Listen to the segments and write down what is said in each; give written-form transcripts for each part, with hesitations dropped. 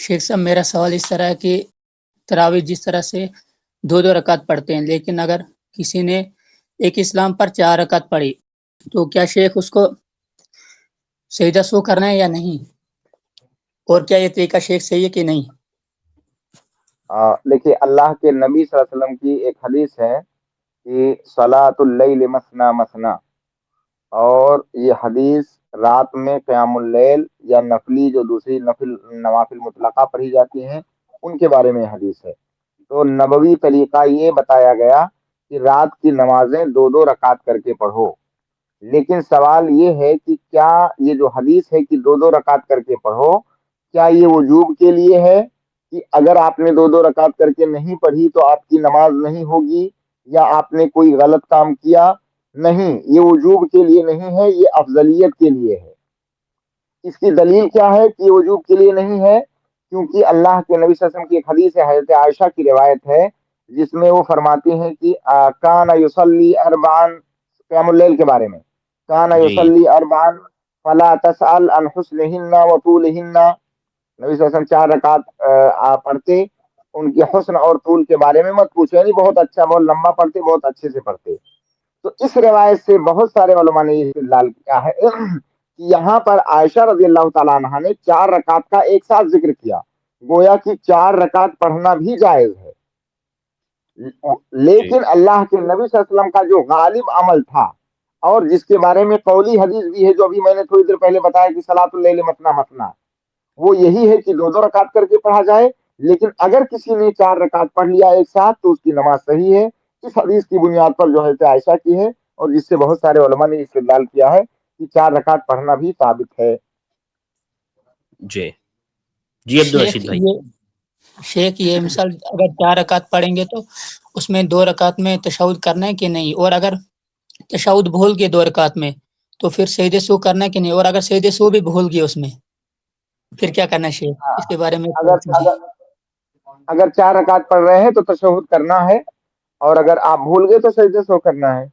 शेख साहब मेरा सवाल इस तरह है कि तरावी जिस तरह से दो दो रकात पढ़ते हैं, लेकिन अगर किसी ने एक इस्लाम पर 4 रकात पढ़ी, तो क्या शेख उसको सजदा सो करना है या नहीं? और क्या ये तरीका शेख सही है कि नहीं? देखिए, अल्लाह के नबी सल्लल्लाहु अलैहि वसल्लम की एक हदीस है कि सलातुल लैल मसना मसना, और ये हदीस रात में क़यामुल लैल या नफली जो दूसरी नवाफिल मुतलका पढ़ी जाती हैं उनके बारे में हदीस है। तो नबवी तरीका ये बताया गया कि रात की नमाजें दो दो रकात करके पढ़ो। लेकिन सवाल ये है कि क्या ये जो हदीस है कि दो दो रकात करके पढ़ो, क्या ये वजूब के लिए है कि अगर आपने दो दो रकात करके नहीं पढ़ी तो आपकी नमाज नहीं होगी, या आपने कोई गलत काम किया? नहीं, ये वजूब के लिए नहीं है, ये अफजलियत के लिए है। इसकी दलील क्या है कि ये वजूब के लिए नहीं है? क्योंकि अल्लाह के नबी सल्लल्लाहु अलैहि वसल्लम की एक हदीस है, हजरत आयशा की रिवायत है, जिसमें वो फरमाती हैं कि काना युसल्ली अरबान, क़यामुल लैल के बारे में, काना जी युसल्ली अरबान फला तसअल अन हुस्निहिन्ना व तूलिहिन्ना। नबी सल्लल्लाहु अलैहि वसल्लम 4 रकात पढ़ते, उनके हुस्न और तूल के बारे में मत पूछो, यानी बहुत अच्छा, बहुत लंबा पढ़ते, बहुत अच्छे से पढ़ते। तो इस रिवायत से बहुत सारे उलमा ने इस्तेदलाल किया है कि यहाँ पर आयशा रजी अल्लाह तआला अन्हा ने 4 रकात का एक साथ जिक्र किया, गोया कि 4 रकात पढ़ना भी जायज है। जी लेकिन अल्लाह के नबी सल्लल्लाहु अलैहि वसल्लम का जो गालिब अमल था, और जिसके बारे में कौली हदीस भी है, जो अभी मैंने थोड़ी देर पहले बताया कि सलातुल लैल मसना मसना, वो यही है कि दो दो रकात करके पढ़ा जाए। लेकिन अगर किसी ने 4 रकात पढ़ लिया एक साथ तो उसकी नमाज सही है, इस हदीस की बुनियाद पर जो है आयशा की है, और जिससे बहुत सारे उलमा ने इस्तेदलाल किया है कि 4 रकात पढ़ना भी साबित है। जी जी अब्दुल शेख रशीद भाई। ये मिसाल अगर 4 रकात पढ़ेंगे तो उसमें 2 रकात में तशहुद करना है कि नहीं? और अगर तशहुद भूल गए 2 रकात में, तो फिर सजदे सो करना है कि नहीं? और अगर सजदे सो भी भूल गए उसमें, फिर क्या करना है शेख? इसके बारे में थोड़ा अगर समझिए। अगर 4 रकात पढ़ रहे हैं तो तशहुद करना है, और अगर आप भूल गए तो सजदे सो करना है।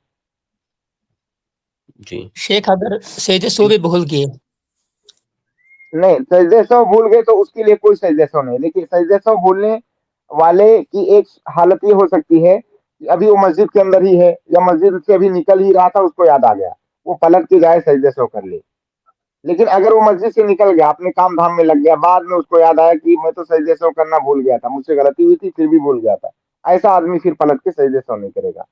जी शेख अगर सजदे सो भी भूल गए, नहीं, सजदे सो भूल गए तो उसके लिए कोई सजदे सो नहीं। लेकिन सजदे सो भूलने वाले की एक हालत ये हो सकती है कि अभी वो मस्जिद के अंदर ही है, या मस्जिद से अभी निकल ही रहा था, उसको याद आ गया, वो पलट के जाए सजदे सो कर ले। लेकिन अगर वो मस्जिद से निकल गया, अपने काम धाम में लग गया, बाद में उसको याद आया कि मैं तो सजदे सो करना भूल गया था, मुझसे गलती हुई थी, फिर भी भूल गया था, ऐसा आदमी फिर पलट के सजदे सो नहीं करेगा।